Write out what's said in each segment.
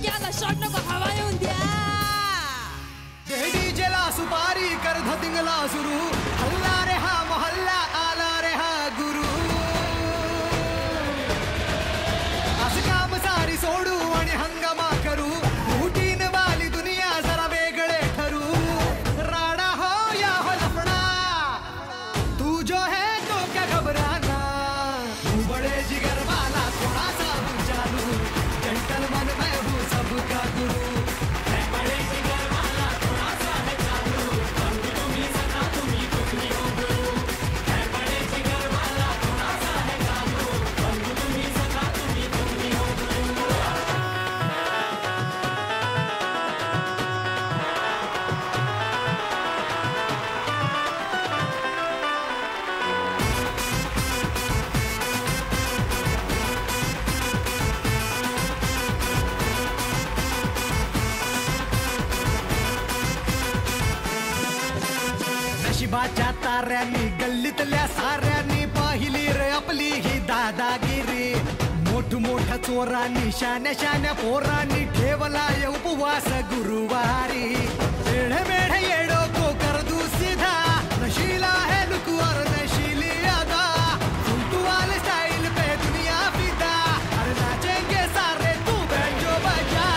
याला शॉट नको हवा येऊन द्या डीजेला सुपारी कर धतिंगला सुरू हल्ला रे हा मोहल्ला आला रे हा गुरु असं काम सारी सोडू आणि हंगामा करू रूटीन वाली दुनिया जरा वेगळे ठरू राडा हो या हो लफड़ा तू जो है तो क्या घबराना तू बड़े जिगर वाला थोड़ा सा चालू जेंटलमैन मैं हूँ सबका गुरु नशिबाच्या ताऱ्यांनी गल्लीतल्या साऱ्यांनी पाहिली रे आपली ही दादागिरी मोठमोठ्या चोरांनी शान्या शान्या पोरांनी ठेवला उपवास गुरुवारी मेढे मेढे येडो को कर दू सीधा नशीला है लुक और नशीली अदा तू वाले स्टाइल पे दुनिया फिदा अरे नाचेंगे सारे तू बैंजो बजा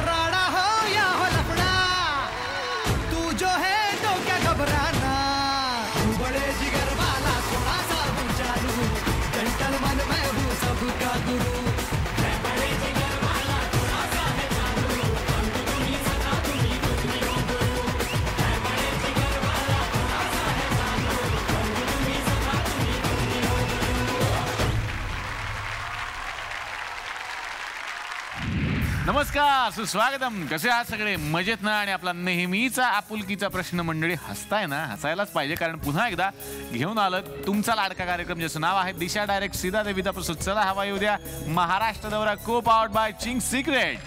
राडा हो या हो लफड़ा तू जो है तो क्या घबराना तू बड़े जिगर वाला थोड़ा सा चालू जेंटलमैन मैं हूँ सबका गुरु मैं बड़े जिगर वाला थोड़ा सा है चालू तुम्ही सदा तुम्ही हो गुरु मैं बड़े जिगर वाला थोड़ा सा है चालू तुम्ही सदा तुम्ही हो गुरु. नमस्कार सुस्वागतम. कसे आहात सगळे? मजेत ना? आणि आपला नेहमीचा आपुलकीचा प्रश्न मंडळी, हसताय ना? हसायलाच पाहिजे, कारण पुन्हा एकदा घेऊन आलं तुमचा लाडका कार्यक्रम ज्याचं नाव आहे दिशा डायरेक्ट सीधा देविता प्रस्तुत चला हवा येऊ द्या महाराष्ट्र दौरा को पावर्ड बाय चिंग सिक्रेट.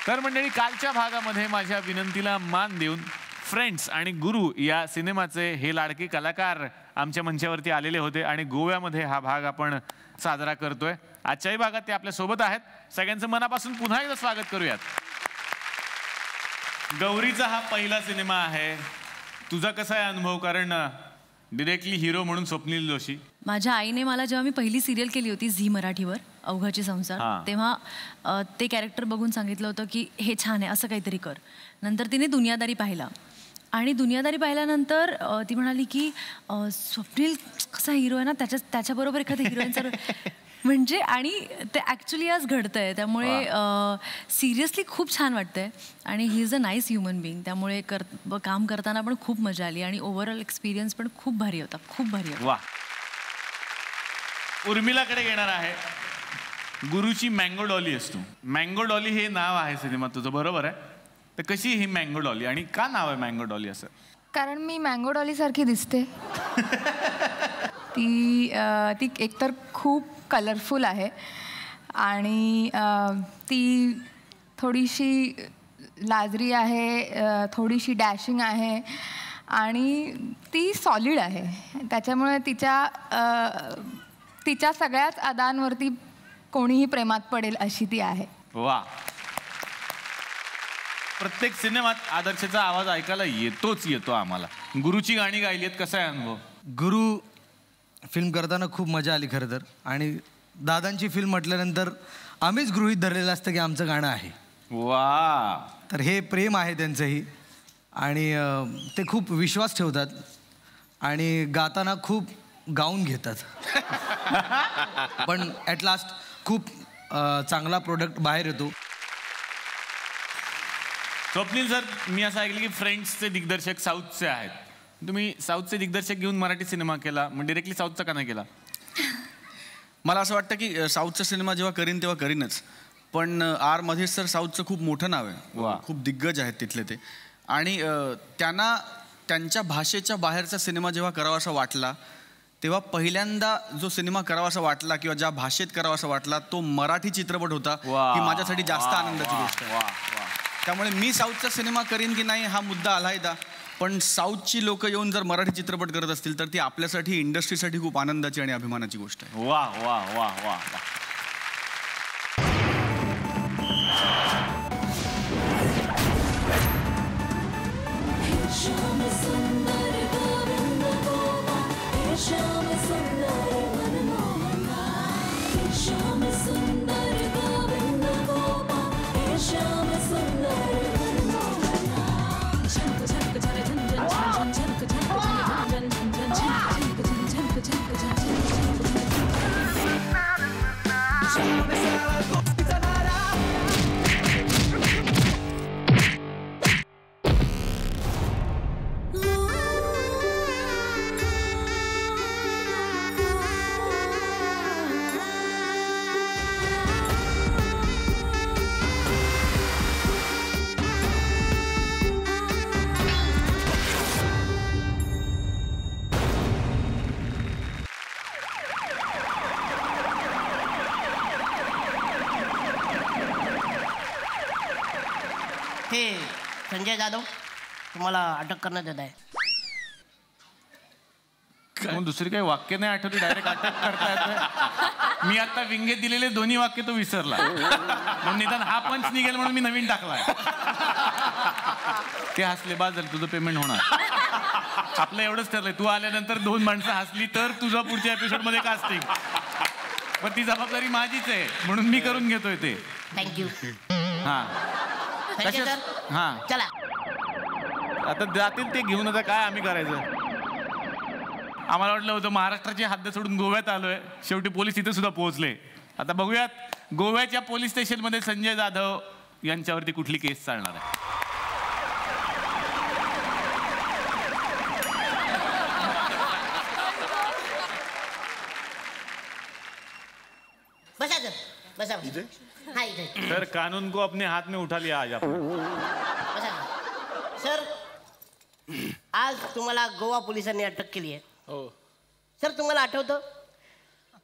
तर मंडळी, कालच्या भागामध्ये माझ्या विनंतीला मान देऊन फ्रेंड्स आणि गुरु या सिनेमाचे हे लाडके कलाकार आमच्या मंचावरती आलेले होते आणि गोव्यामध्ये हा भाग आपण साजरा करतोय. आजच्याही भागात ते आपल्या सोबत आहेत. सगळ्यांचं मनापासून पुन्हा एकदा स्वागत करूयात. गौरीचा हा पहिला सिनेमा आहे. तुझा कसा आहे अनुभव? कारण डिरेक्टली हिरो म्हणून स्वप्नील जोशी. माझ्या आईने मला जेव्हा मी पहिली सिरियल केली होती झी मराठीवर अवघाची संसार, तेव्हा ते कॅरेक्टर बघून सांगितलं होतं की हे छान आहे, असं काहीतरी कर. नंतर तिने दुनियादारी पाहिला आणि दुनियादारी पाहिल्यानंतर ती म्हणाली की स्वप्नील कसा हिरो आहे ना, त्याच्याबरोबर एखाद्या हिरोईनचा म्हणजे, आणि ते ॲक्च्युली आज घडतंय. त्यामुळे सिरियसली खूप छान वाटतंय आणि he is a nice human being. त्यामुळे काम करताना पण खूप मजा आली आणि ओव्हरऑल एक्सपिरियन्स पण खूप भारी होता, खूप भारी होता. वा. उर्मिलाकडे येणार आहे. गुरुची मँगो डॉली असतो. मँगो डॉली हे नाव आहे सिनेमात तुझं, बरोबर आहे? तर कशी ही मँगो डॉली आणि का नाव आहे मँगो डॉली असं? कारण मी मँगो डॉली सारखी दिसते. ती एकतर खूप कलरफुल आहे आणि ती थोडीशी लाजरी आहे, थोडीशी डॅशिंग आहे आणि ती सॉलिड आहे. त्याच्यामुळे तिच्या सगळ्याच अदांवरती कोणीही प्रेमात पडेल अशी ती आहे. वा. प्रत्येक सिनेमात आदर्शचा आवाज ऐकायला येतो आम्हाला. गुरुची गाणी गायली आहेत, कसा आहे अनुभव? गुरु फिल्म करताना खूप मजा आली खरं तर. आणि दादांची फिल्म म्हटल्यानंतर आम्हीच गृहीत धरलेलं असतं की आमचं गाणं आहे. वा. तर हे प्रेम आहे त्यांचंही आणि ते खूप विश्वास ठेवतात आणि गाताना खूप गाऊन घेतात. पण ॲट लास्ट खूप चांगला प्रोडक्ट बाहेर येतो. स्वप्नील सर, मी असं ऐकलं की फ्रेंड्सचे दिग्दर्शक साऊथचे आहेत. तुम्ही साऊथचे दिग्दर्शक घेऊन मराठी सिनेमा केला, मग डिरेक्टली साऊथचा का नाही केला? मला असं वाटतं की साऊथचा सिनेमा जेव्हा करीन तेव्हा करीनच, पण आरमध्ये सर साऊथचं खूप मोठं नाव आहे, खूप दिग्गज आहेत तिथले ते. आणि त्यांना त्यांच्या भाषेच्या बाहेरचा सिनेमा जेव्हा करावासा वाटला तेव्हा पहिल्यांदा जो सिनेमा करावासा वाटला किंवा ज्या भाषेत करावासा वाटला तो मराठी चित्रपट होता. ही माझ्यासाठी जास्त आनंदाची गोष्ट आहे. त्यामुळे मी साऊथचा सिनेमा करीन की नाही हा मुद्दा आलायदा, पण साऊथची लोक येऊन जर मराठी चित्रपट करत असतील तर ती आपल्यासाठी इंडस्ट्रीसाठी खूप आनंदाची आणि अभिमानाची गोष्ट आहे. वा वा वा वा. संजय जाधव तुम्हाला अटक करण्यात येत आहे. दुसरी काही वाक्य नाही आठवली, डायरेक्ट अटक करता येतोय. मी आता विंगेत दिलेले दोन्ही वाक्य तो विसरला, म्हणून निदान हा पंच निघेल म्हणून मी नवीन टाकलाय. ते हसले, बाद झालं, तुझं पेमेंट होणार. आपलं एवढंच ठरलंय, तू आल्यानंतर 2 माणसं हसली तर तुझा पुढच्या एपिसोड मध्ये कास्टिंग. पण ती जबाबदारी माझीच आहे म्हणून मी करून घेतोय ते. थँक्यू. हा हा, चला आता जातील ते घेऊन. आता काय आम्ही करायचं? आम्हाला वाटलं होतं महाराष्ट्राची हद्द सोडून गोव्यात आलोय, शेवटी पोलीस तिथे सुद्धा पोहोचले. आता बघूयात गोव्याच्या पोलीस स्टेशनमध्ये संजय जाधव यांच्यावरती कुठली केस चालणार आहे. बसा बसा. हा इथे. सर, कानून को अपने हाथ में उठा लिया आज आपण. सर, आज तुम्हाला गोवा पोलिसांनी अटक केली आहे. हो सर, तुम्हाला आठवतं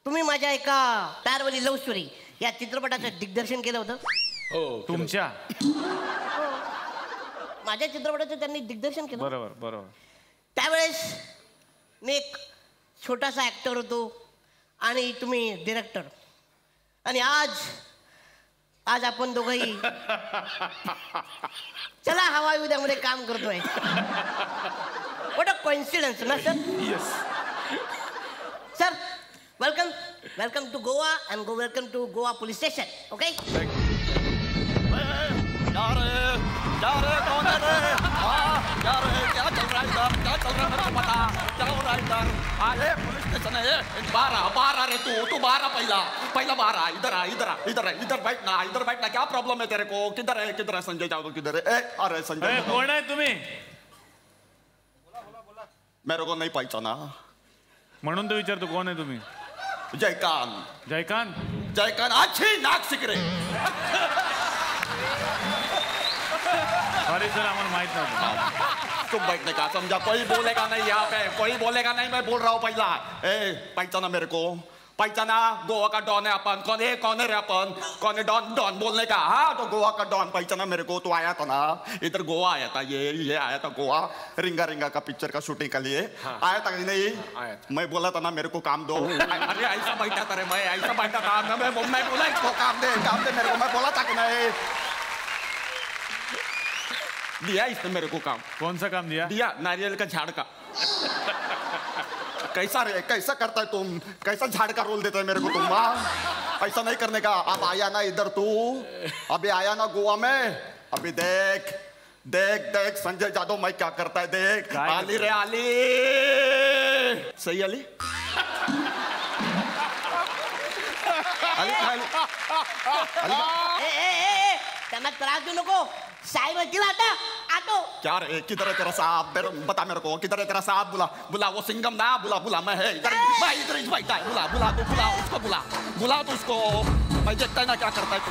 तुम्ही माझ्या एका तयारवली लव्ह स्टोरी या चित्रपटाचं दिग्दर्शन केलं होतं. हो तुमच्या माझ्या चित्रपटाचं त्यांनी दिग्दर्शन केलं. बरोबर बरोबर. त्यावेळेस मी एक छोटासा ऍक्टर होतो आणि तुम्ही डिरेक्टर. आणि आज आपण दोघंही चला हवा उद्यामध्ये काम करतोय. व्हॉट अ कोइन्सिडन्स ना sir. Yes sir, welcome to Goa and welcome to Goa police station. Okay. कौन है रे? क्या चल रहा है इधर? क्या चल रहा है मेरे को पता. क्या हो रहा है इधर? अरे पुलिस स्टेशन है. बाहर रे तू बाहर पहिला बाहर आ. इधर बैठना. क्या प्रॉब्लम है तेरे को? किधर है संजय जाधव? किधर है? अरे संजय कोण आहे तुम्ही? मेरे को नहीं पहचाना म्हणून तो विचारतो कोण आहे तुम्ही. जयकांत अच्छी नाक सिकरे. सॉरी सर, आम्हाला माहित नव्हतं. तुम बैठने का समझा. कोई बोलेगा नहीं यहाँ पे, कोई बोलेगा नहीं. मैं बोल रहा हूँ पहिला. पहचाना मेरे को? पहचाना. गोवा का डॉन है अपन. कौन है रे अपन? कौन है डॉन बोलने का? हाँ, तो गोवा का डॉन पहचाना मेरे को. तो आया था ना इधर, गोवा आया था. ये आया था गोवा रिंगा का पिक्चर का शूटिंग के लिए. आया था कि नहीं? मैं बोला था ना मेरे को काम दो. अरे ऐसा बैठा था रे, मैं ऐसा बैठा था. मैं बोला इसको काम दे मेरे को. मैं बोला था कि नहीं. दिया इसने मेरे को काम. कौन सा काम दिया? नारियल का झाड़ का. कैसा करता है तुम? कैसा झाड़ का रोल देता है मेरे को तुम? ऐसा नहीं करने का. अब आया ना इधर तू, अभी आया ना गोवा में. अभी देख संजय जाधव मैं क्या करता है. देख आली रे आली. सही आली. त्यांना त्रास देऊ नको. साहेब येतील आता. आतो. क्या रे? किधर है तेरा साहब? बता मेरे को, किधर है तेरा साहब? बुला वो सिंगम ना. बुला मैं है इधर ही बैठा है. बुला उसको. बुला तो उसको. मैं देखता है ना क्या करता है.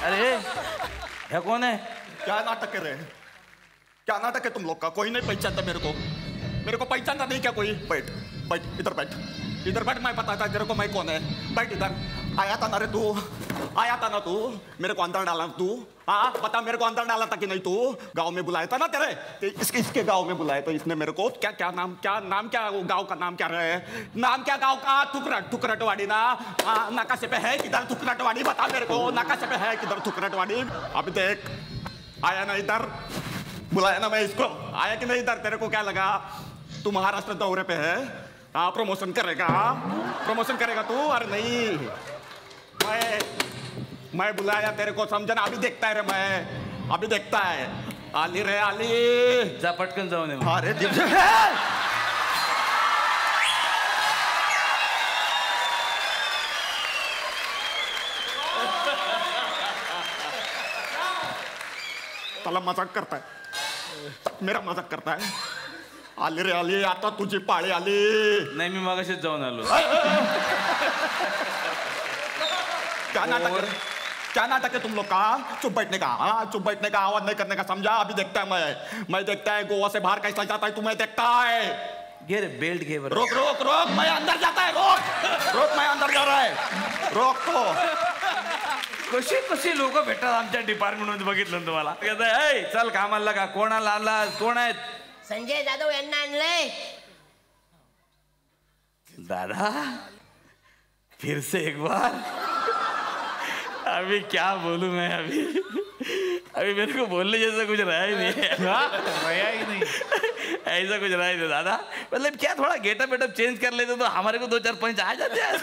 अरे ये कौन है? क्या नाटक है रे? क्या नाटक है तुम लोग का? कोई नहीं पहचानता मेरे को पहचानता नहीं क्या कोई? बैठ इधर बैठ. मैं बताता तेरे को मैं कौन है. बैठ इधर. आया था ना रे तू, आया था ना तू, मेरे को अंदर डाला तू, हाँ बता मेरे को अंदर डाला था कि नहीं तू? गांव में बुलाया था ना तेरे, इसके गांव में बुलाया तो इसने मेरे को क्या नाम क्या वो गांव का नाम क्या रहे, नाम क्या गांव का? थुकरटवाड़ी ना, नकाशे पे है किधर थुकरटवाड़ी? बता मेरे को नकाशे पे है किधर थुकरटवाड़ी? अभी देख आया ना इधर, बुलाया ना मैं इसको, आया कि नहीं इधर? तेरे को क्या लगा तू महाराष्ट्र दौरे पे है? हाँ प्रमोशन करेगा तू? अरे नहीं, मैं बुलाया तेरे को, समझना? अभी देखता है रे, मैं अभी देखता है। आली रे आली, जा पटकन जाऊन ये. अरे त्याला मजाक करताय, मेरा मजाक करताय? आली रे आली, आता तुझी पाळी आली. नाही मी मगाशीच जाऊन आलो. क्या नाटक है तुम लोग का? चुप बैठने का, हाँ चुप बैठने का, आवाज नहीं करने का, समझा? अभी देखता है मैं देखता है गोवा से बाहर कैसा जाता है तुम्हें देखता है. घे रे बेल्ट घे बरं. रोक मैं अंदर जाता है, रोक मैं अंदर जा रहा है, रोक तो. कशी लोक भेटतात आमच्या डिपार्टमेंट मध्ये बघितलं तुम्हाला. चल कामाला लागा. कोणाला आणला? कोण आहेत? संजय जाधव यांना आणलंय. दादा फिर से एक बार. अभी क्या बोलूं मैं? अभी मेरे को बोलने जैसा कुछ रहा ही नहीं. रहा ही नहीं. ऐसा कुछ रहा ही नहीं दादा. मतलब क्या थोड़ा गेटअप वेटअप चेंज कर लेते तो हमारे को 2-4 पंच आ जाते हैं.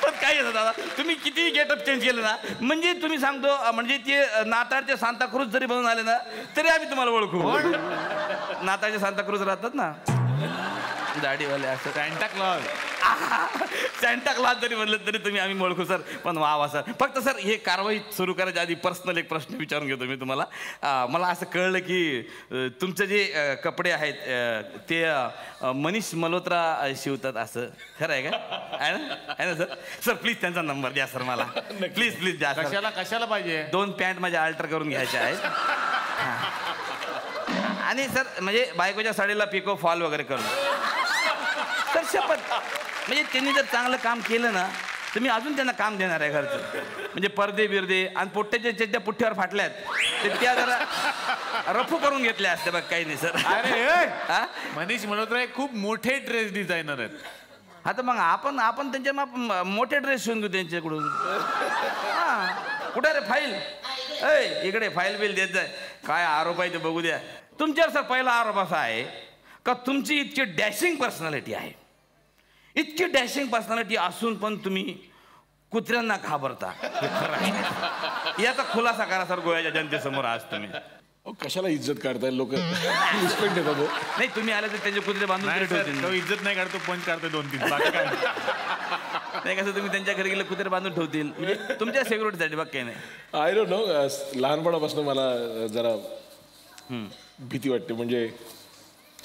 पण काय येतं दादा, तुम्ही किती गेटअप चेंज केलं ना, म्हणजे तुम्ही सांगतो म्हणजे ते नाताळचे सांताक्रूज जरी बनून आले ना तरी आम्ही तुम्हाला ओळखू. नाताळचे सांताक्रूज राहतात ना दाढीवाले, असं सॅन्टा क्लॉज जरी म्हणलं तरी तुम्ही आम्ही ओळखू सर. पण वा सर. फक्त सर हे कारवाई सुरू करायच्या आधी पर्सनल एक प्रश्न विचारून घेतो मी तुम्हाला. मला असं कळलं की तुमचे जे कपडे आहेत ते मनीष मल्होत्रा शिवतात, असं खरं आहे का? आहे ना सर? सर प्लीज त्यांचा नंबर द्या सर मला, प्लीज द्या. कशाला पाहिजे? 2 पॅन्ट माझ्या अल्टर करून घ्यायच्या आहेत. आणि सर म्हणजे बायकोच्या साडीला पिको फॉल वगैरे करून. तर शपथ म्हणजे त्यांनी जर चांगलं काम केलं ना तर मी अजून त्यांना काम देणार आहे घरचं. म्हणजे पर्दे बिर्दे आणि पोट्ट्याच्या ज्या पुठ्ठ्यावर फाटल्यात ते त्या जरा रफू करून घेतल्या असते बघ. काही नाही सर. अरे मनीष मल्होत्रा खूप मोठे ड्रेस डिझायनर आहेत. हा तर मग आपण त्यांच्या मोठे ड्रेस शिवून घेऊ त्यांच्याकडून. हा कुठे रे फाईल? इकडे फाईल बिल देत जाय. काय आरोप आहे ते बघू द्या. तुमच्यावर सर पहिला आरोप असा आहे का तुमची इतकी डॅशिंग पर्सनॅलिटी आहे. इतकी डॅशिंग पर्सनॅलिटी असून पण तुम्ही कुत्र्यांना घाबरता. हे खरं आहे. याचा खुलासा करा सर गोव्याच्या जनतेसमोर आज तुम्ही. कशाला इज्जत काढताय लोक? रिस्पेक्ट देतात. नाही तुम्ही आले तर त्यांचे कुत्रे बांधून ठेवतील. इज्जत नाही काढतो, पंच काढतो 2-3. बाकी काय नाही. कसं तुम्ही त्यांच्या घरी गेले कुत्रे बांधून ठेवतील म्हणजे तुमच्या सिक्युरिटीसाठी बाकी काही नाही. I don't know. लहानपणापासून मला जरा भीती वाटते. म्हणजे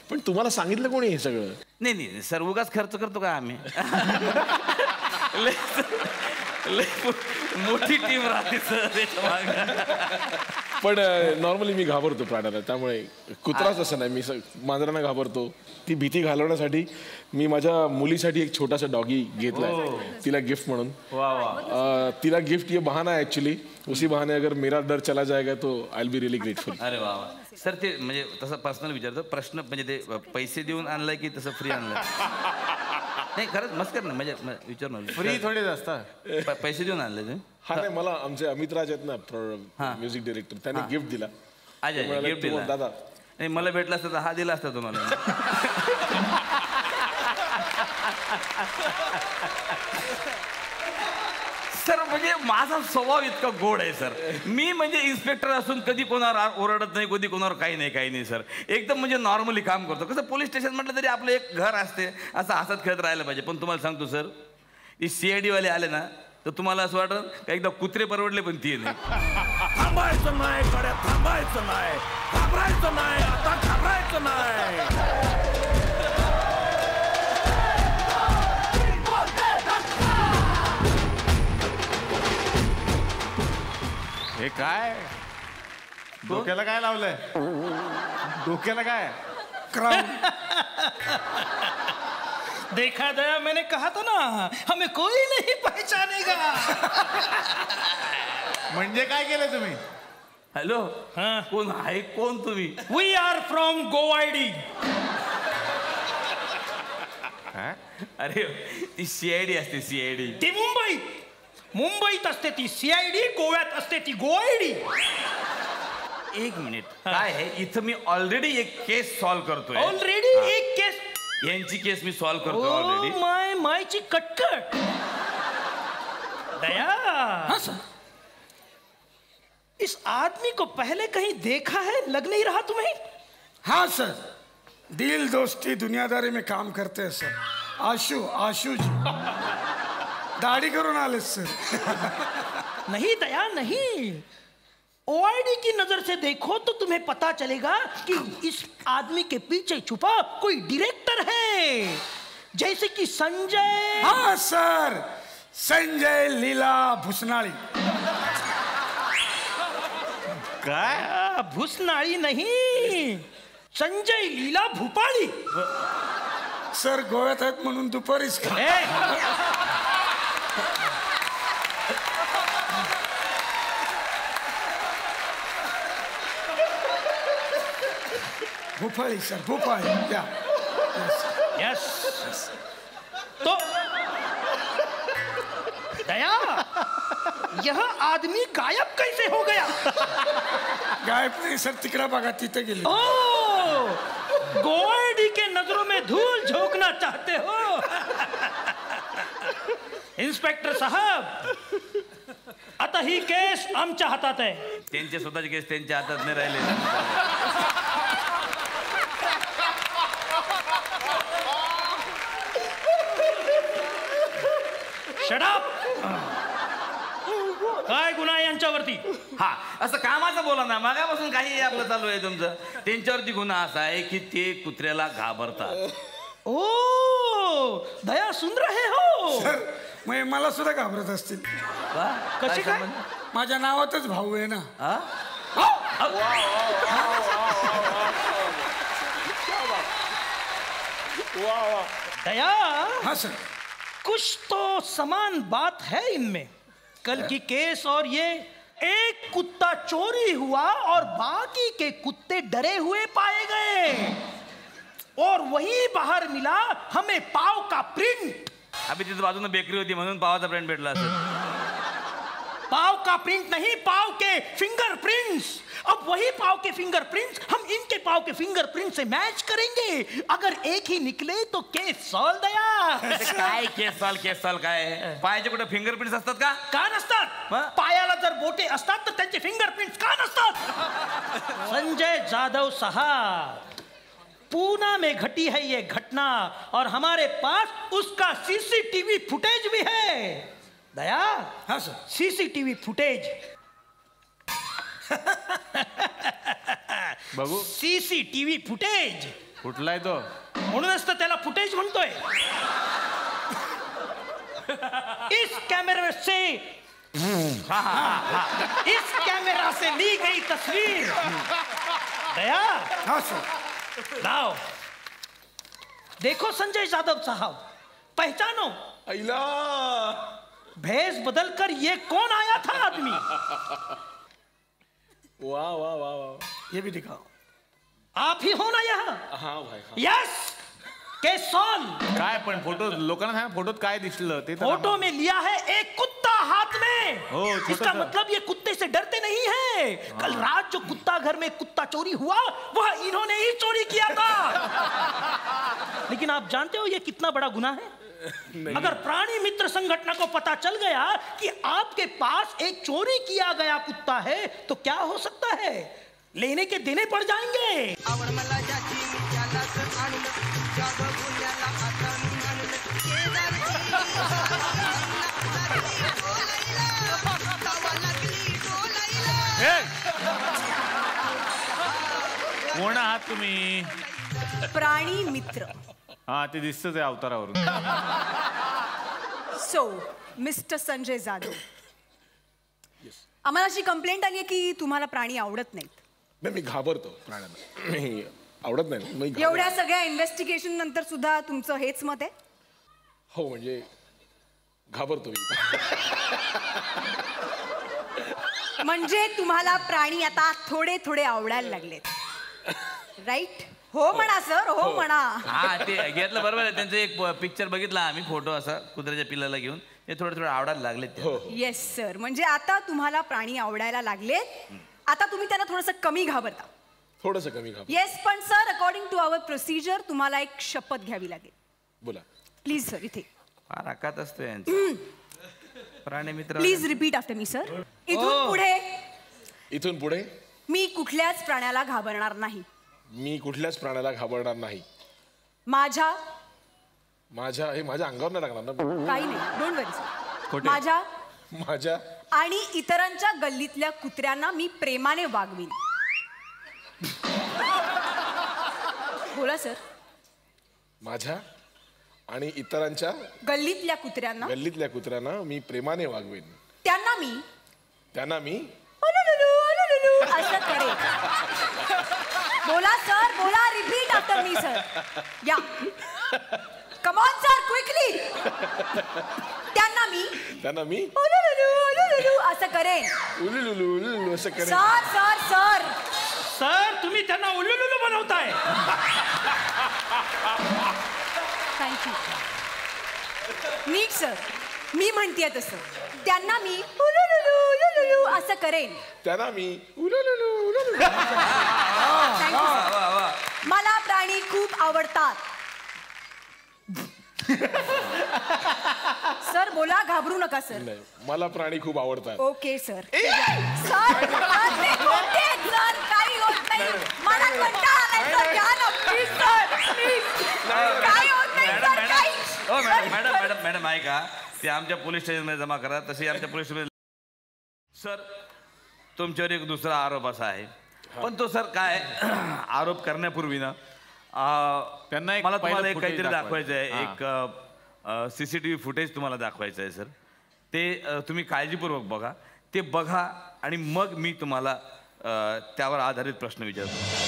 पण तुम्हाला सांगितलं कोणी हे सगळं? नाही सर उगाच खर्च करतो का आम्ही? मोठी टीम राहते सर. पण नॉर्मली मी घाबरतो प्राण्याला, त्यामुळे कुत्राच असं नाही. मी मांजरांना घाबरतो. ती भीती घालवण्यासाठी मी माझ्या मुलीसाठी एक छोटासा डॉगी घेतलाय, तिला गिफ्ट म्हणून. तिला गिफ्ट ये बहाना है एक्चुअली. उसी बहाने अगर मेरा डर चला जाएगा तो I will be really grateful. अरे वा सर. ते म्हणजे तसं पर्सनल विचारतो प्रश्न. म्हणजे ते पैसे देऊन आणलाय की तसं फ्री आणलंय? नाही खरंच मस्कर ना, म्हणजे विचार ना. फ्री थोडेच असतात, पैसे देऊन आणले तुम्ही? हा नाही, मला आमचे अमित राज आहेत ना म्युझिक डिरेक्टर, त्यांनी गिफ्ट दिला. गिफ्ट दिला दादा. नाही मला भेटला असता तर हा दिला असता तुम्हाला. सर म्हणजे माझा स्वभाव इतका गोड आहे सर. मी म्हणजे इन्स्पेक्टर असून कधी कोणावर ओरडत नाही, कधी कोणावर काही नाही सर. एकदम म्हणजे नॉर्मली काम करतो. कसं पोलीस स्टेशन म्हटलं तरी आपलं एक घर असते, असं हसत खेळत राहायला पाहिजे. पण तुम्हाला सांगतो सर, ही CID वाले आले ना तर तुम्हाला असं वाटत का एकदा कुत्रे परवडले पण ती नाही. थांबायचं नाही कडे, थांबायचं नाही, घाबरायचं नाही, आता घाबरायचं नाही. हे काय डोक्याला काय लावलंय? डोक्याला काय? क्राऊन. देखा दया, मैंने कहा था ना हमें कोई नहीं पहचानेगा. म्हणजे काय केलं तुम्ही? हॅलो, कोण आहे? कोण तुम्ही? वी आर फ्रॉम गोवाडी. अरे ती सीआयडी असते, सीआयडी. ती मुंबईत असते ती सीआयडी, गोव्यात असते ती गोवाडी. एक मिनिट, काय आहे इथं मी ऑलरेडी एक केस सॉल्व्ह करतोय. ऑलरेडी एक केस? यांची केस मी सॉल्व्ह करतोय ऑलरेडी. मायची कटकट. दया. हाँ सर. इस आदमी को पहले कहीं देखा है, लग नहीं रहा तुम्हें? हाँ सर, दिल दोस्ती दुनियादारी में काम करते हैं सर. आशु जी दाढ़ी करून आले सर. नहीं दया नहीं, ओआईडी की नजर से देखो तो तुम्हें पता चलेगा कि इस आदमी के पीछे छुपा कोई डायरेक्टर है, जैसे कि संजय. हाँ सर, संजय लीला भुसनाळी. काय? भुसनाळी नहीं, संजय लीला भूपाळी. सर गोव्यात आहेत म्हणून दुपारीच का? भूपाली सर, भूपाली. यस. तो दया, यह आदमी गायब कैसे हो गया? गायब नहीं सर, तिकडा बघा तिथे गेले. गोवाडी के नजरों में धूल झोंकना चाहते हो? इन्स्पेक्टर साहब, आता ही केस आमच्या हातात आहे. त्यांचे स्वतःचे केस त्यांच्या हातात नाही राहिले. Shut up. काय गुन्हा यांच्यावरती? हा, असं कामाचं बोला ना, मागापासून काही आपलं चालू आहे तुमचं. त्यांच्यावरती गुन्हा असा आहे की ते कुत्र्याला घाबरतात. ओ दया, सुन रहे हो? सर मग मला सुद्धा घाबरत असतील. कशी काय? माझ्या नावातच भाऊ आहे ना. दया. हाँ सर. कुछ तो समान बात है इनमें. कल की केस और ये, एक कुत्ता चोरी हुआ और बाकी के कुत्ते डरे हुए पाए गए, और वहीं बाहर मिला हमें पाव का प्रिंट. अभी तिथं बाजूने बेकरी होती म्हणून पावाचा प्रिंट भेटला असेल. पाव का प्रिंट नहीं, पाव के फिंगरप्रिंट्स. अब वही पाव के फिंगरप्रिंट्स हम इनके पाव के फिंगरप्रिंट से मैच करेंगे. अगर एक ही निकले तो केस सॉल्व. दया काय केस सॉल्व काय? पायाचे कुठे फिंगरप्रिंट्स असतात का? का नसतात? पायाला जर बोटे असतात तर त्यांचे फिंगरप्रिंट्स का नसतात? संजय जाधव साहब, पूना में घटी है ये घटना और हमारे पास उसका सीसीटीवी फुटेज भी है. दया. हाँ सर. CCTV footage. बघू. सीसीटीवी फुटेज कुठलाय तो? म्हणूनच तर त्याला फुटेज म्हणतोय. इस कैमरे से इस कैमरा से ली गई तस्वीर. दया. हाँ सर. लाओ, देखो संजय यादव साहब, पहचानो. आईला भेष बदलकर ये कौन आया था आदमी? वाह वाह वाह वाह, ये भी दिखाओ. आप ही हो ना यहाँ? हाँ भाई. यस. केस सॉल्व. काय पण फोटो लोकांना सांगा, फोटोत काय दिसलं ते? फोटो में लिया है एक कुत्ता हाथ में. हो, इसका मतलब ये कुत्ते से डरते नहीं है. कल रात जो कुत्ता घर में कुत्ता चोरी हुआ, वह इन्होंने ही चोरी किया था. लेकिन आप जानते हो ये कितना बड़ा गुनाह है? अगर प्राणी मित्र संगठन को पता चल गया कि आपके पास एक चोरी किया गया कुत्ता है, तो क्या हो सकता है? लेने के देने पड़ जाएंगे. कोण आहात तुम्ही? प्राणी मित्र. हा, ते दिसतच आहे अवतारावरून. सो मिस्टर संजय जाधव, आम्हाला अशी कंप्लेंट आली आहे की तुम्हाला प्राणी आवडत नाहीत. मी घाबरतो प्राण्यांना, आवडत नाही. एवढ्या सगळ्या इन्व्हेस्टिगेशन नंतर सुद्धा तुमचं हेच मत आहे? हो म्हणजे घाबरतो मी. म्हणजे तुम्हाला प्राणी आता थोडे थोडे आवडायला लागलेत, राईट? हो म्हणा सर, हो म्हणा. हा ते घेतलं बरोबर आहे. त्यांचं एक पिक्चर बघितला आम्ही, फोटो असा कुत्र्याच्या पिल्लाला घेऊन, ते थोडे थोडे आवडायला लागलेत. येस सर, म्हणजे आता तुम्हाला प्राणी आवडायला लागलेत. आता तुम्ही त्यांना थोडंसं कमी घाबरता. थोडंसं कमी घाबरतो. येस, पण sir according to our procedure तुम्हाला एक शपथ घ्यावी लागेल. बोला. प्लीज सर, इथे. फार आकात असतो यांचं. प्राणी मित्र. Please repeat after me sir. इथून पुढे मी कुठल्याच प्राण्याला घाबरणार नाही. मी कुठल्याच प्राण्याला घाबरणार नाही. माझ्या हे माझ्या अंगावर नाही लागणार ना? काही नाही, डोंट वरी सर. माझ्या आणि इतरांच्या गल्लीतल्या कुत्र्यांना मी प्रेमाने वागवीन. बोला सर. माझ्या आणि इतरांच्या गल्लीतल्या कुत्र्यांना मी प्रेमाने वागवीन. त्यांना मी असं करेन. बोला सर, बोला. Repeat after me sir. या कम ऑन सर, क्विकली. त्यांना मी असं करेन. असं करेन. सर तुम्ही त्यांना उल्लू बनवताय. थँक्यू. नीट सर, मी म्हणतेय तसं. त्यांना मी असं करेन. त्यांना मी मला प्राणी खूप आवडतात. सर बोला, घाबरू नका सर. नाही, मला प्राणी खूप आवडतात. Okay sir. सर काही होत नाही. मला कंटाळा आलाय सर. घ्या ना प्लीज सर, प्लीज. काही होत नाही सर, काही. मॅडम ऐका, ते आमच्या पोलीस स्टेशनमध्ये जमा करा. तसे आमच्या पोलीस स्टेशन. सर तुमच्यावर एक दुसरा आरोप असा आहे, पण तो सर काय आरोप करण्यापूर्वी ना त्यांना मला तुम्हाला एक काहीतरी दाखवायचं आहे. एक CCTV फुटेज तुम्हाला दाखवायचं आहे सर. ते तुम्ही काळजीपूर्वक बघा. ते बघा आणि मग मी तुम्हाला त्यावर आधारित प्रश्न विचारतो.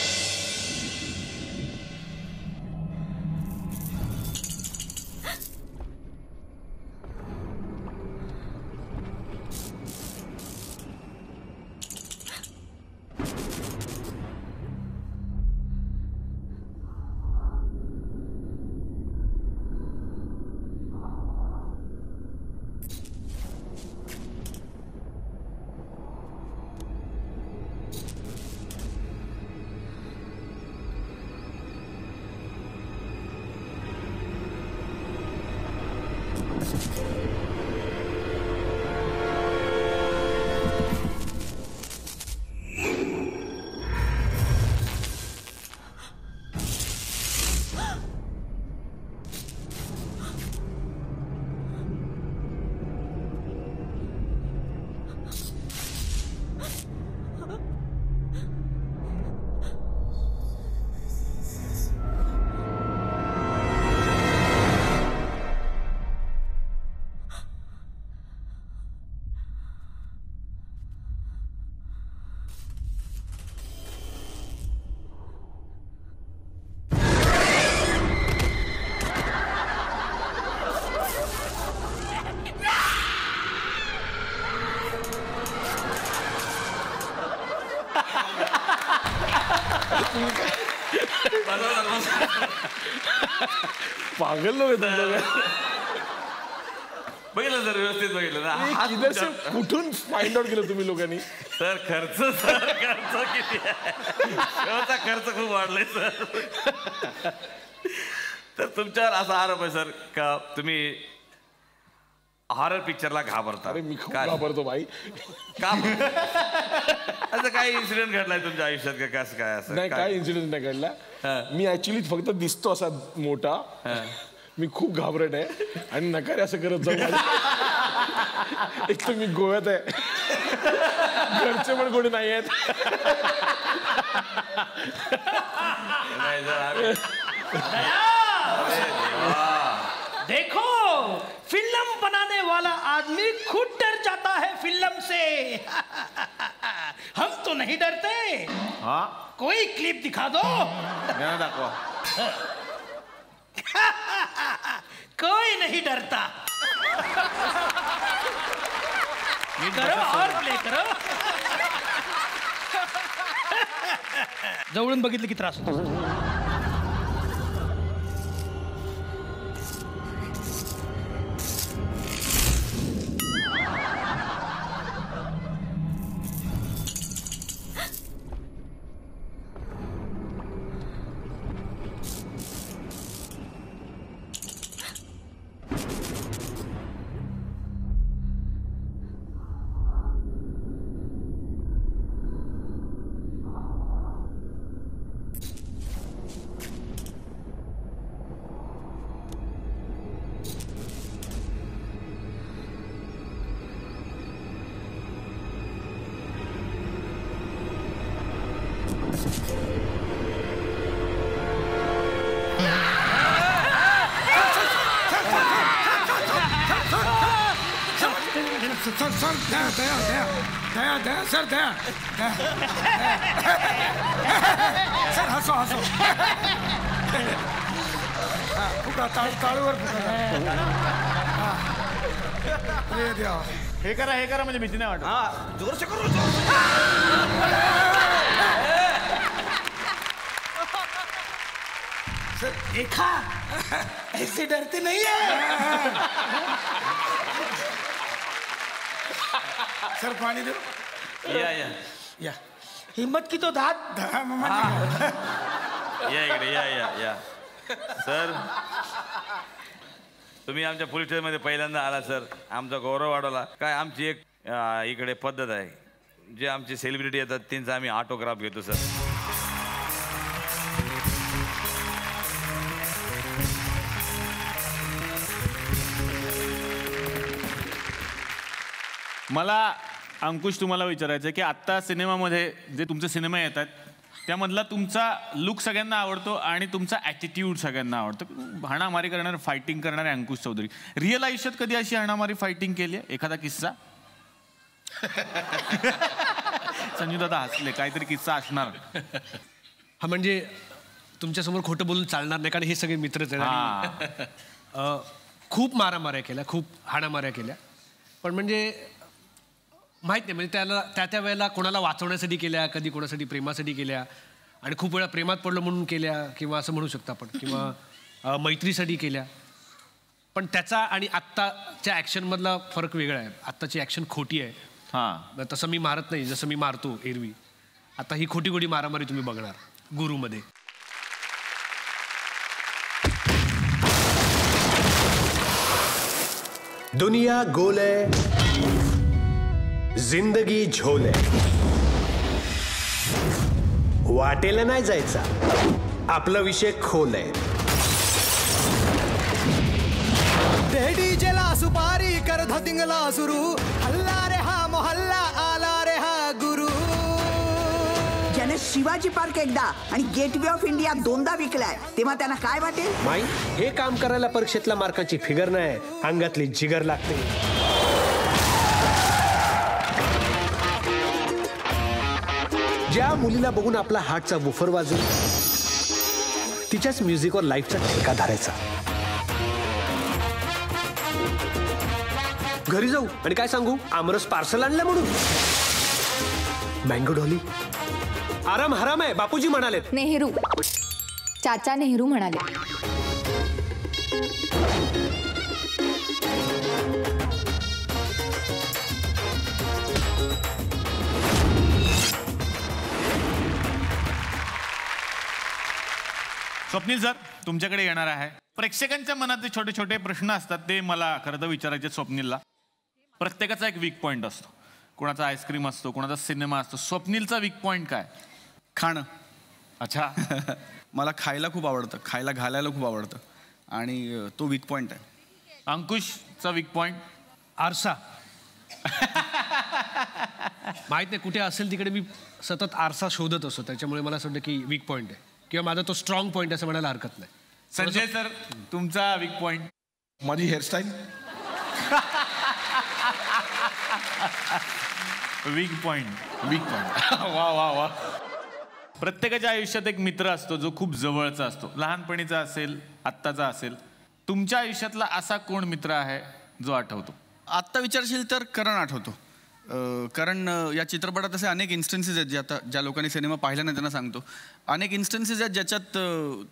पागल लोक बघितलं सर, व्यवस्थित बघितलं ना. कुठून फाइंड आउट केलं तुम्ही लोकांनी? सर खर्च किती आहे? खर्च खूप वाढलाय सर. तर तुमच्यावर असा आरोप आहे सर का तुम्ही हॉरर पिक्चरला घाबरता. अरे मी खूप घाबरतो भाई. का असं काही इन्सिडेंट घडलाय तुमच्या आयुष्यात का? कसं काय? असं नाही, काय इन्सिडेंट नाही घडला. मी ऍक्च्युली फक्त दिसतो असा मोठा. मी खूप घाबरट आहे आणि नकारे असं करत जाऊ. एक तर मी गोव्यात आहे, घरचे पण कोणी नाही आहेत. देखो फिल्म बनाने वाला आदमी खुद डर जाता है फिल्म से. हम तो नहीं डरते. हाँ, कोई क्लिप दिखा दो. दाखवा. कोई नहीं डरता. करो और प्ले करो. जवळून बघितलं की त्रास होतो. सर दया सर हसो हसो फुका ताळूवर फुका हे करा म्हणजे भीती नाही वाटत. जोर से करो. सर देखा ऐसे डरते नहीं है. सर पाणी दो. या हिम्मत की तो धात. या इकडे या. सर तुम्ही आमच्या पोलीस स्टेशनमध्ये पहिल्यांदा आला सर. आमचा गौरव वाढवला. काय आमची एक इकडे पद्धत आहे, जे आमचे सेलिब्रिटी येतात त्यांचा आम्ही ऑटोग्राफ घेतो सर. मला अंकुश तुम्हाला विचारायचं आहे की आत्ता सिनेमामध्ये जे तुमचे सिनेमा येतात त्यामधला तुमचा लुक सगळ्यांना आवडतो आणि तुमचा ॲटिट्यूड सगळ्यांना आवडतो. हाणामारी करणारे, फायटिंग करणारे अंकुश चौधरी. रिअल आयुष्यात कधी अशी हाणामारी फायटिंग केली आहे? एखादा किस्सा? संजू दादा हसले, काहीतरी किस्सा असणार. हा म्हणजे तुमच्यासमोर खोटं बोलून चालणार नाही, कारण हे सगळे मित्रच आहेत. खूप मारामाऱ्या केल्या, खूप हाणामाऱ्या केल्या, पण म्हणजे माहीत नाही, म्हणजे त्या वेळेला कोणाला वाचवण्यासाठी केल्या, कधी कोणासाठी प्रेमासाठी केल्या, आणि खूप वेळा प्रेमात पडलं म्हणून केल्या, किंवा असं म्हणू शकतो आपण, किंवा मैत्रीसाठी केल्या. पण त्याचा आणि आत्ताच्या ॲक्शनमधला फरक वेगळा आहे. आत्ताची ॲक्शन खोटी आहे. हां, तसं मी मारत नाही जसं मी मारतो एरवी. आता ही खोटी खोटी मारामारी तुम्ही बघणार गुरुमध्ये. दुनिया गोल है, जिंदगी झोल है. वाटेला नाही जायचा, आपला विषय खोल आहे. डीजेला सुपारी कर धतिंगला सुरू, हल्ला रे हा मोहल्ला, आला रे हा गुरु. ज्याने शिवाजी पार्क एकदा आणि गेटवे ऑफ इंडिया दोनदा विकलाय, तेव्हा त्यांना काय वाटेल? माई, हे काम करायला परीक्षेतल्या मार्काची फिगर नाही, अंगातली जिगर लागते. ज्या मुलीला बघून आपला हार्टचा वुफर वाजून तिच्याच म्युझिकवर लाईफचा ठेका धरायचा. घरी जाऊ आणि काय सांगू, आमरस पार्सल आणलं म्हणून. मँगो डॉली, आराम हराम आहे बापूजी म्हणाले. नेहरू, चाचा नेहरू म्हणाले. स्वप्नील सर, तुमच्याकडे येणार आहे. प्रेक्षकांच्या मनात जे छोटे छोटे प्रश्न असतात ते मला खरं तर विचारायचे स्वप्नीलला. प्रत्येकाचा एक वीक पॉईंट असतो. कोणाचा आईस्क्रीम असतो, कोणाचा सिनेमा असतो. स्वप्नीलचा वीक पॉईंट काय? खाणं. अच्छा. मला खायला खूप आवडतं, खायला घालायला खूप आवडतं, आणि तो वीक पॉईंट आहे. अंकुशचा वीक पॉईंट? आरसा. माहीत नाही, कुठे असेल तिकडे मी सतत आरसा शोधत असतो, त्याच्यामुळे मला असं वाटतं की वीक पॉईंट आहे, किंवा माझा तो स्ट्रॉंग पॉईंट असं म्हणायला हरकत नाही. संजय सर, तुमचा वीक पॉईंट? माझी हेअरस्टाईल. Weak point. वा वा वा. प्रत्येकाच्या आयुष्यात एक मित्र असतो जो खूप जवळचा असतो. लहानपणीचा असेल, आत्ताचा असेल. तुमच्या आयुष्यातला असा कोण मित्र आहे जो आठवतो? आत्ता विचारशील तर करण आठवतो. कारण या चित्रपटात असे अनेक इन्स्टन्सेस आहेत ज्या लोकांनी सिनेमा पाहिला नाही त्यांना सांगतो. अनेक इन्स्टन्सेस आहेत ज्याच्यात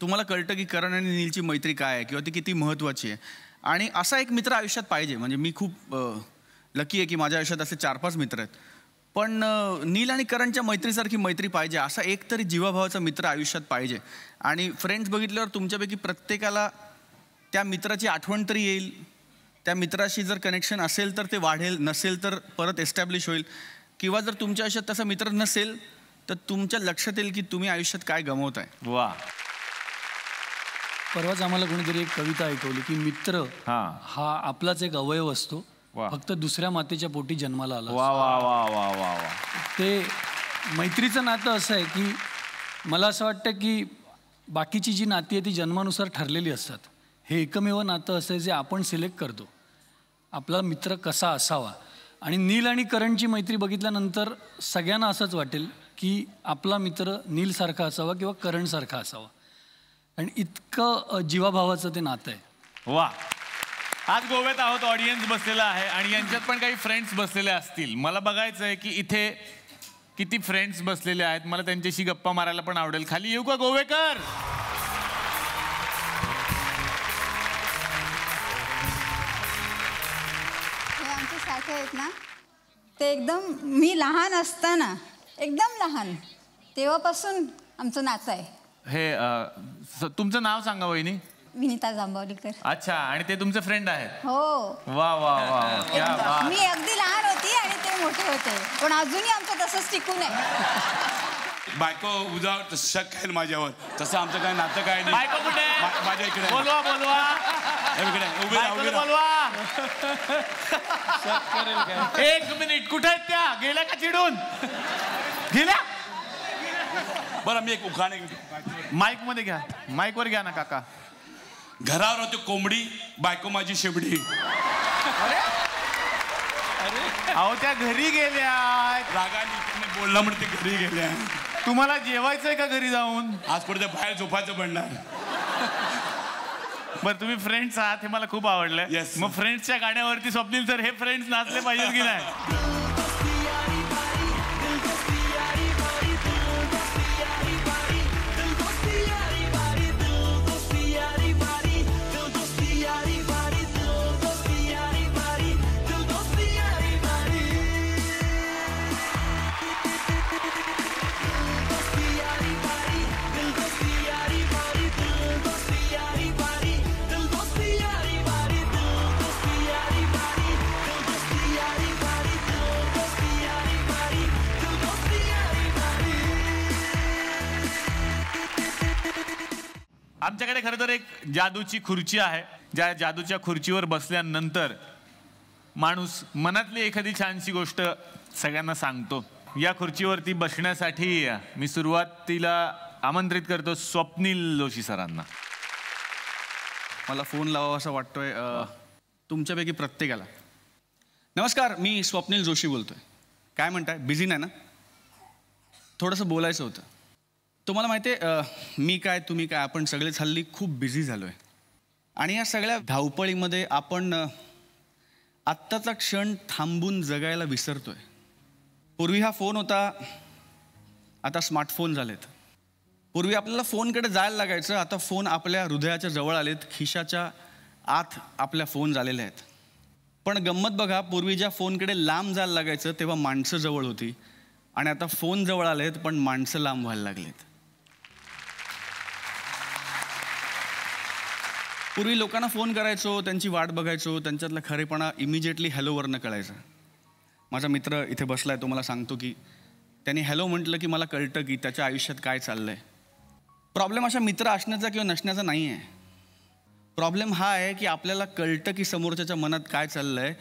तुम्हाला कळतं की करण आणि नीलची मैत्री काय आहे किंवा ती किती महत्त्वाची आहे. आणि असा एक मित्र आयुष्यात पाहिजे. म्हणजे मी खूप लकी आहे की माझ्या आयुष्यात असे 4-5 मित्र आहेत. पण नील आणि करणच्या मैत्रीसारखी मैत्री पाहिजे. असा एक तरी जीवाभावाचा मित्र आयुष्यात पाहिजे. आणि फ्रेंड्स बघितल्यावर तुमच्यापैकी प्रत्येकाला त्या मित्राची आठवण तरी येईल. त्या मित्राशी जर कनेक्शन असेल तर ते वाढेल, नसेल तर परत एस्टॅब्लिश होईल. किंवा जर तुमच्या आयुष्यात तसा मित्र नसेल तर तुमच्या लक्षात येईल की तुम्ही आयुष्यात काय गमवताय. वा. परवाच आम्हाला कोणीतरी एक कविता ऐकवली की मित्र हा आपलाच एक अवयव असतो, फक्त दुसऱ्या मातेच्या पोटी जन्माला आला. वा वा वा वा वा वा. ते मैत्रीचं नातं असं आहे की मला असं वाटतं की बाकीची जी नाती आहे ती जन्मानुसार ठरलेली असतात. हे एकमेव नातं असं आहे जे आपण सिलेक्ट करतो आपला मित्र कसा असावा. आणि नील आणि करणची मैत्री बघितल्यानंतर सगळ्यांना असंच वाटेल की आपला मित्र नीलसारखा असावा किंवा करणसारखा असावा. आणि इतकं जीवाभावाचं ते नातं आहे. वा. आज गोव्यात आहोत, ऑडियन्स बसलेला आहे आणि यांच्यात पण काही फ्रेंड्स बसलेले असतील. मला बघायचं आहे की इथे किती फ्रेंड्स बसलेले आहेत. मला त्यांच्याशी गप्पा मारायला पण आवडेल. खाली येऊ का गोवेकर? सारखे आहेत ना ते एकदम मी लहान असताना एकदम लहान तेव्हापासून आमचं नातं आहे. हे तुमचं नाव सांगा वहिनी. विनिता जांभवलीकर. अच्छा. आणि ते तुमचे फ्रेंड आहेत? हो. वा वा वा. क्या बात. मी अगदी लहान होती आणि ते मोठे होते पण अजूनही आमचं तसंच टिकून आहे. बायको उजावर शक आहे माझ्यावर, तसं आमचं काय नातं काय नाही. बायको कुठे? माझ्या इकडे. बोलवा बोलवा. एक मिनिट, कुठे आहेत त्या? गेल्या का चिडून? गेल्या? बरं मी एक उखाणे माईक मध्ये घ्या, माईक वर घ्या ना काका. घरावर होती कोंबडी, बायको माझी शेबडी. अहो त्या घरी गेल्या. रागाने बोलला म्हणते घरी गेल्या. तुम्हाला जेवायचंय का घरी जाऊन? आज पुढे बाहेर झोपायचं बनणार. बरं तुम्ही फ्रेंड्स आहात हे मला खूप आवडलं. मग फ्रेंड्सच्या गाण्यावरती स्वप्नील सर हे फ्रेंड्स नाचले पाहिजेत की नाही? आमच्याकडे खरं तर एक जादूची खुर्ची आहे. ज्या जादूच्या खुर्चीवर बसल्यानंतर माणूस मनातली एखादी छानशी गोष्ट सगळ्यांना सांगतो. या खुर्चीवरती बसण्यासाठी मी सुरुवातीला आमंत्रित करतो स्वप्नील जोशी सरांना. मला फोन लावावा असं वाटतोय तुमच्यापैकी प्रत्येकाला. नमस्कार, मी स्वप्नील जोशी बोलतोय. काय म्हणताय? बिझी नाही ना? थोडंसं बोलायचं होतं. तुम्हाला माहिती आहे मी काय तुम्ही काय आपण सगळेच हल्ली खूप बिझी झालो आहे. आणि या सगळ्या धावपळीमध्ये आपण आत्ताचा क्षण थांबून जगायला विसरतोय. पूर्वी हा फोन होता, आता स्मार्टफोन झालेत. पूर्वी आपल्याला फोनकडे जायला लागायचं, आता फोन आपल्या हृदयाच्या जवळ आलेत, खिशाच्या आत आपल्या फोन झालेले आहेत. पण गंमत बघा, पूर्वी ज्या फोनकडे लांब जायला लागायचं तेव्हा माणसं जवळ होती आणि आता फोन जवळ आलेत पण माणसं लांब व्हायला लागलेत. पूर्वी लोकांना फोन करायचो, त्यांची वाट बघायचो, त्यांच्यातला खरेपणा इमिजिएटली हॅलोवरनं कळायचं. माझा मित्र इथे बसलाय, तो मला सांगतो की त्याने हॅलो म्हटलं की मला कळतं की त्याच्या आयुष्यात काय चाललं आहे. प्रॉब्लेम अशा मित्र असण्याचा किंवा नसण्याचा नाही आहे. प्रॉब्लेम हा आहे की आपल्याला कळतं की समोरच्याच्या मनात काय चाललं आहे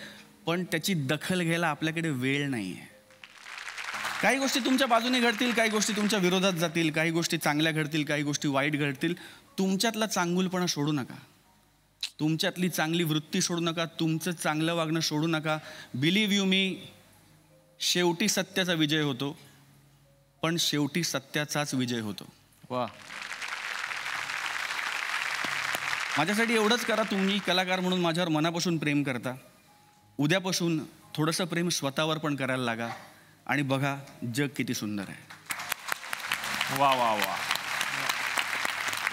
पण त्याची दखल घ्यायला आपल्याकडे वेळ नाही आहे. काही गोष्टी तुमच्या बाजूने घडतील, काही गोष्टी तुमच्या विरोधात जातील, काही गोष्टी चांगल्या घडतील, काही गोष्टी वाईट घडतील. तुमच्यातला चांगुलपणा सोडू नका, तुमच्यातली चांगली वृत्ती सोडू नका, तुमचं चांगलं वागणं सोडू नका. बिलीव्ह यू मी, शेवटी सत्याचा विजय होतो पण शेवटी सत्याचाच विजय होतो. वा. माझ्यासाठी एवढंच करा, तुम्ही कलाकार म्हणून माझ्यावर मनापासून प्रेम करता. उद्यापासून थोडंसं प्रेम स्वतःवर पण करायला लागा आणि बघा जग किती सुंदर आहे. वा वा वा.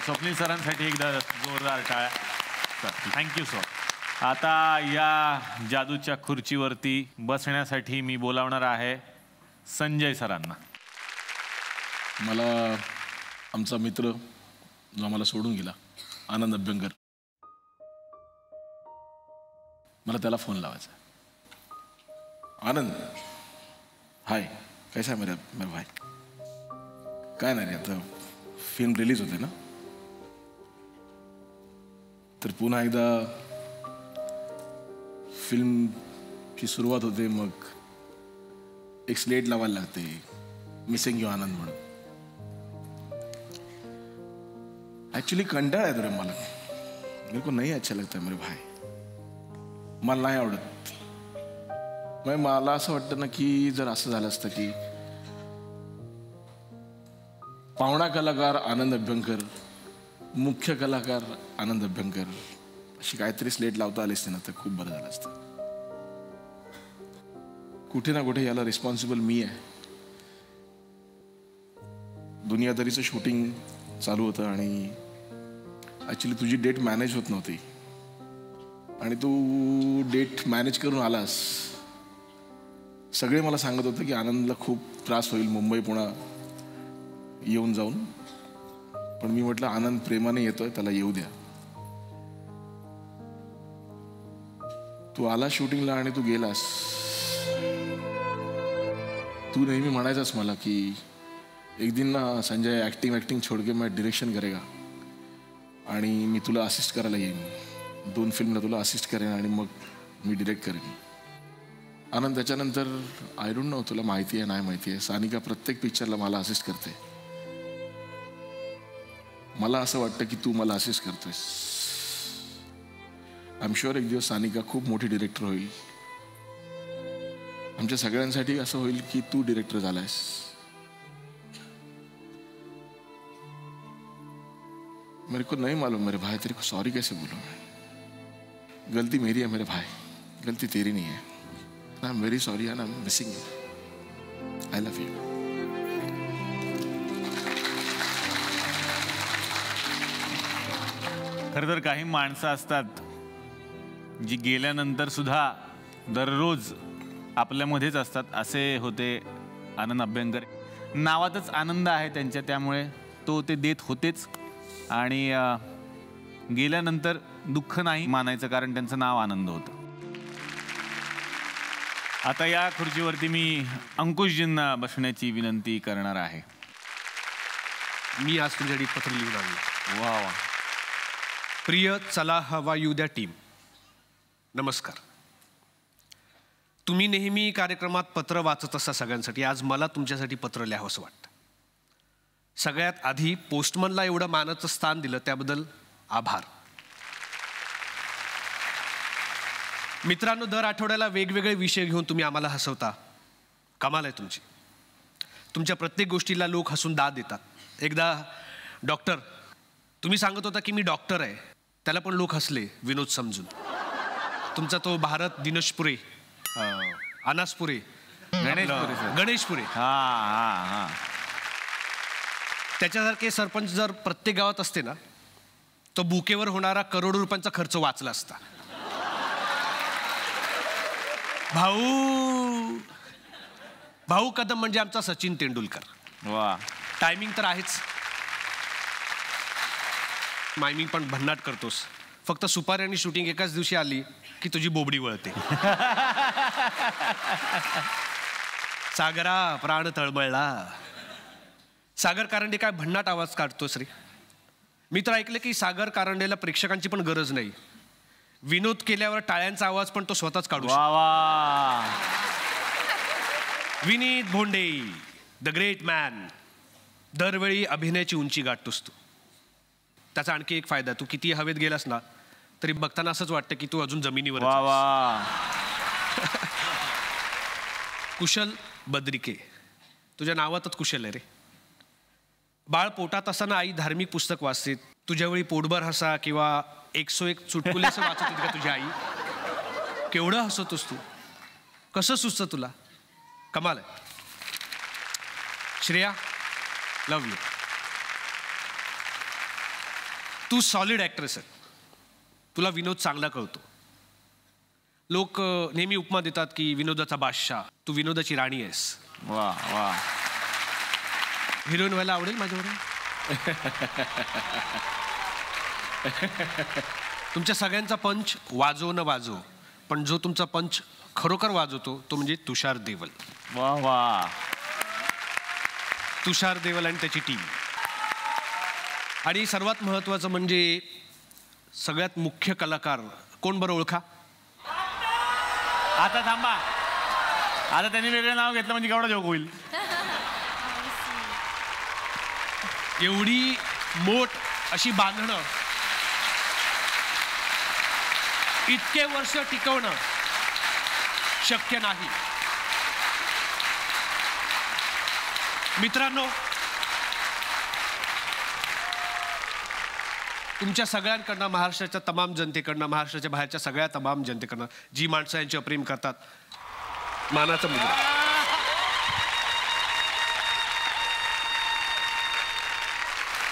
स्वप्नील सरांसाठी एकदा जोरदार टाळ्या. Thank you sir. आता या जादूच्या खुर्चीवरती बसण्यासाठी मी बोलावणार आहे संजय सरांना. मला आमचा मित्र जो आम्हाला सोडून गेला, आनंद अभ्यंकर, मला त्याला फोन लावायचा. आनंद, हाय, कैसा है मेरा भाई? काय नाही रे, आता फिल्म रिलीज होते ना, तर पुन्हा एकदा फिल्मची सुरुवात होते, मग एक स्लेट लावायला लागते, मिसिंग यू आनंद म्हणून. एक्चुअली कंटाळा आहे रे मला, मेरे को नहीं अच्छा लगता है मेरे भाई, मला नाही आवडत. मग मला असं वाटतं ना की जर असं झालं असतं की पाहुणा कलाकार आनंद अभ्यंकर, मुख्य कलाकार आनंद अभ्यंकर, अशी काहीतरी स्लेट लावता आली असते ना तर खूप बरं झालं असतं. कुठे ना कुठे याला रिस्पॉन्सिबल मी आहे. दुनियादारीचं शूटिंग चालू होतं आणि ॲक्च्युली तुझी डेट मॅनेज होत नव्हती आणि तू डेट मॅनेज करून आलास. सगळे मला सांगत होते की आनंदला खूप त्रास होईल मुंबई पुणा येऊन जाऊन, पण मी म्हटलं आनंद प्रेमाने येतोय, त्याला येऊ द्या. तू आला शूटिंगला आणि तू गेलास. तू नेहमी म्हणायचास मला की एक दिन ना संजय ॲक्टिंग छोड़ के मैं डिरेक्शन करेगा आणि मी तुला असिस्ट करायला येईन, 2 फिल्मला तुला असिस्ट करेन आणि मग मी डिरेक्ट करेन. आनंद, त्याच्यानंतर आय डोंट नो तुला माहिती आहे नाही माहिती आहे, सानिका प्रत्येक पिक्चरला मला असिस्ट करते. मला असं वाटतं की तू मला असिस्ट करतोयस. आय एम शुअर एक दिवस सानिका खूप मोठी डिरेक्टर होईल. आमच्या सगळ्यांसाठी असं होईल की तू डिरेक्टर झालायस. मेरे को नहीं मालूम मेरे भाई, तेरे को सॉरी कैसे बोलूं मैं? गलती मेरी है मेरे भाई, गलती तेरी नहीं है. I am very sorry and I am missing you. I love you. खरं तर काही माणसं असतात जी गेल्यानंतर सुद्धा दररोज आपल्यामध्येच असतात. असे होते आनंद अभ्यंकर. नावातच आनंद आहे त्यांच्या, त्यामुळे तो ते देत होतेच आणि गेल्यानंतर दुःख नाही मानायचं, कारण त्यांचं नाव आनंद होतं. आता या खुर्चीवरती मी अंकुशजींना बसण्याची विनंती करणार आहे. मी आज तुमच्यासाठी पत्र लिहून आलो. वा वा. प्रिय चला हवा येऊ द्या टीम, नमस्कार. तुम्ही नेहमी कार्यक्रमात पत्र वाचत असता सगळ्यांसाठी. आज मला तुमच्यासाठी पत्र लिहावंसं वाटतं. सगळ्यात आधी पोस्टमनला एवढं मानाचं स्थान दिलं त्याबद्दल आभार. मित्रांनो, दर आठवड्याला वेगवेगळे विषय घेऊन तुम्ही आम्हाला हसवता. कमाल आहे तुमची. तुमच्या प्रत्येक गोष्टीला लोक हसून दाद देतात. एकदा डॉक्टर, तुम्ही सांगत होता की मी डॉक्टर आहे, त्याला पण लोक हसले विनोद समजून. तुमचा तो भारत दिनशपुरे, अनासपुरे, गणेशपुरे, त्याच्यासारखे सरपंच जर प्रत्येक गावात असते ना, तो बुकेवर होणारा करोडो रुपयांचा खर्च वाचला असता. भाऊ कदम म्हणजे आमचा सचिन तेंडुलकर. वा. टायमिंग तर आहेच, मायमिंग पण भन्नाट करतोस. फक्त सुपारी आणि शूटिंग एकाच दिवशी आली की तुझी बोबडी वळते. सागरा प्राण तळमळला. सागर कारंडे काय भन्नाट आवाज काढतोस रे. मी तर ऐकलं की सागर कारंडेला प्रेक्षकांची पण गरज नाही, विनोद केल्यावर टाळ्यांचा आवाज पण तो स्वतःच काढू शकतो. Vineet Bhonde, the great man. दरवेळी अभिनयाची उंची गाठतोस तू. त्याचा आणखी एक फायदा, तू किती हवेत गेलास ना तरी बघताना असंच वाटतं की तू अजून जमिनीवर. कुशल बद्रिके, तुझ्या नावातच कुशल आहे रे. बाळ पोटात असताना आई धार्मिक पुस्तक वाचते, तुझ्यावेळी पोटभर हसा किंवा 101 चुटकुले असं वाचत होती का तुझी आई? केवढं हसतोस तू, कसं सुचतं तुला, कमाल आहे. Shreya, love you. तू सॉलिड ॲक्ट्रेस आहे, तुला विनोद चांगला कळतो. लोक नेहमी उपमा देतात की विनोदाचा बादशाह, तू विनोदाची राणी आहेस. वा वा. हिरोईन व्हायला आवडेल माझ्यावर? तुमच्या सगळ्यांचा पंच वाजव न वाजव, पण जो तुमचा पंच खरोखर वाजवतो तो म्हणजे तुषार देवल. वा वा. तुषार देवल आणि त्याची टीम. आणि सर्वात महत्त्वाचं म्हणजे सगळ्यात मुख्य कलाकार कोण बरं ओळखा? आता थांबा, आता त्यांनी वेगळं नाव घेतलं म्हणजे केवढा जोक होईल. एवढी मोठ अशी बांधणं, इतके वर्ष टिकवणं शक्य नाही. मित्रांनो, तुमच्या सगळ्यांकडनं, महाराष्ट्राच्या तमाम जनतेकडनं, महाराष्ट्राच्या बाहेरच्या सगळ्या तमाम जनतेकडनं, जी माणसं यांच्यावर प्रेम करतात, मानाचा मुद्रा.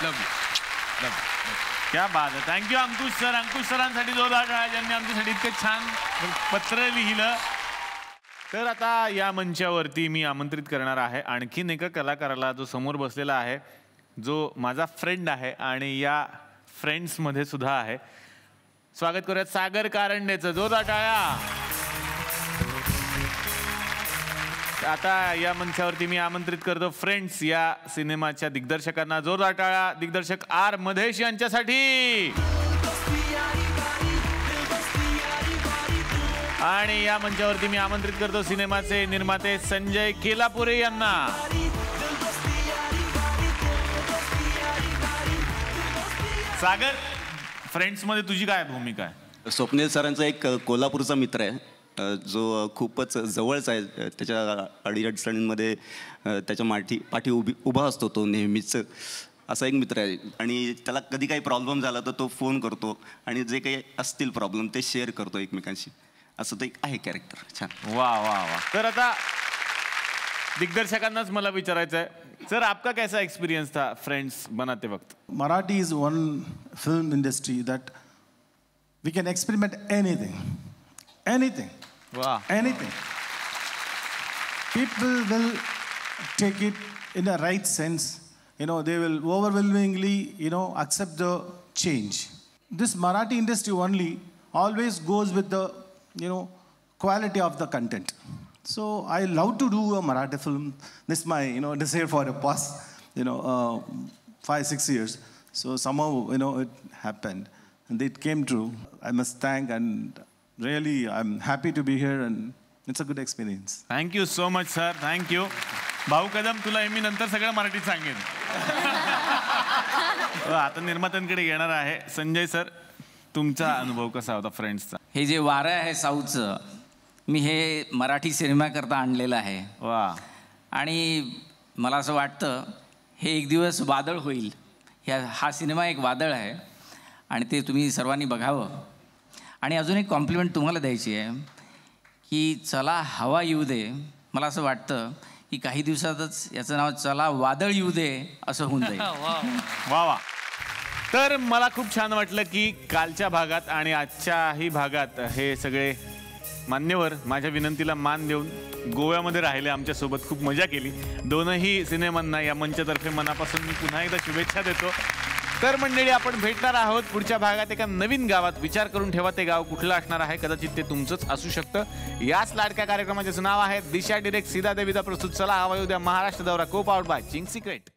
लव यू. क्या बात आहे. थँक्यू अंकुश सर. अंकुश सरांसाठी जोरदार टाळ्या, ज्यांनी आमच्यासाठी इतकं छान पत्र लिहिलं. तर आता या मंचावरती मी आमंत्रित करणार आहे आणखीन एका कलाकाराला, जो समोर बसलेला आहे, जो माझा फ्रेंड आहे आणि या फ्रेंड्समध्ये सुद्धा आहे. स्वागत करूयात सागर कारंडेचं. जोरदार टाळ्या. आता या मंचावरती मी आमंत्रित करतो फ्रेंड्स या सिनेमाच्या दिग्दर्शकांना. जोरदार टाळ्या. दिग्दर्शक आर मधेश यांच्यासाठी. आणि या मंचावरती मी आमंत्रित करतो सिनेमाचे निर्माते संजय केलापुरे यांना. सागर, फ्रेंड्स मध्ये तुझी काय भूमिका आहे? स्वप्नील सरांचा एक कोल्हापूरचा मित्र आहे, जो खूपच जवळच आहे. त्याच्या अडीअडचणींमध्ये त्याच्या पाठी उभा असतो तो नेहमीच. असा एक मित्र आहे आणि त्याला कधी काही प्रॉब्लेम झाला तर तो फोन करतो आणि जे काही असतील प्रॉब्लेम ते शेअर करतो एकमेकांशी. असं ते आहे कॅरेक्टर. छान. वा वा वा. तर आता दिग्दर्शकांनाच मला विचारायचं आहे, सर आपका कैसा एक्सपीरियंस था फ्रेंड्स बनाते वक्त? Marathi is one film industry that we can experiment anything. Wow. Anything. People will take it in the right sense. They will overwhelmingly, accept the change. This Marathi industry only always goes with the, quality of the content. So I love to do a Marathi film. This is my, desire for the past, 5-6 years. So somehow, it happened. And it came true. I must thank, and really, I'm happy to be here, and it's a good experience. Thank you so much, sir. Thank you. भाऊ कदम, तुला मी नंतर सगळं मराठीत सांगेन. आता निर्मात्यांकडे येणार आहे. Sanjay sir, तुमचा अनुभव कसा होता फ्रेंड्सचा? हे जे वारं आहे साऊथचं, मी हे मराठी सिनेमाकरता आणलेलं आहे. वा. आणि मला असं वाटतं हे एक दिवस वादळ होईल. हा सिनेमा एक वादळ आहे आणि ते तुम्ही सर्वांनी बघावं. आणि अजून एक कॉम्प्लिमेंट तुम्हाला द्यायची आहे की चला हवा येऊ दे. मला असं वाटतं की काही दिवसातच याचं नाव चला वादळ येऊ दे असं होऊन जाईल. वा वा. तर मला खूप छान वाटलं की कालच्या भागात आणि आजच्याही भागात हे सगळे मान्यवर माझ्या विनंतीला मान देऊन गोव्यामध्ये राहिले, आमच्यासोबत खूप मजा केली. दोनही सिनेमांना या मंचातर्फे मनापासून मी पुन्हा एकदा शुभेच्छा देतो. तर मंडळी, आपण भेटणार आहोत पुढच्या भागात एका नवीन गावात. विचार करून ठेवा ते गाव कुठलं असणार आहे. कदाचित ते तुमचंच असू शकतं. याच लाडक्या कार्यक्रमाचे नाव आहे दिशा डिरेक्ट सीधा देवीचा प्रस्तुत चला हवा येऊ द्या महाराष्ट्र दौरा, को पावर्ड बाय चिंग्स सिक्रेट.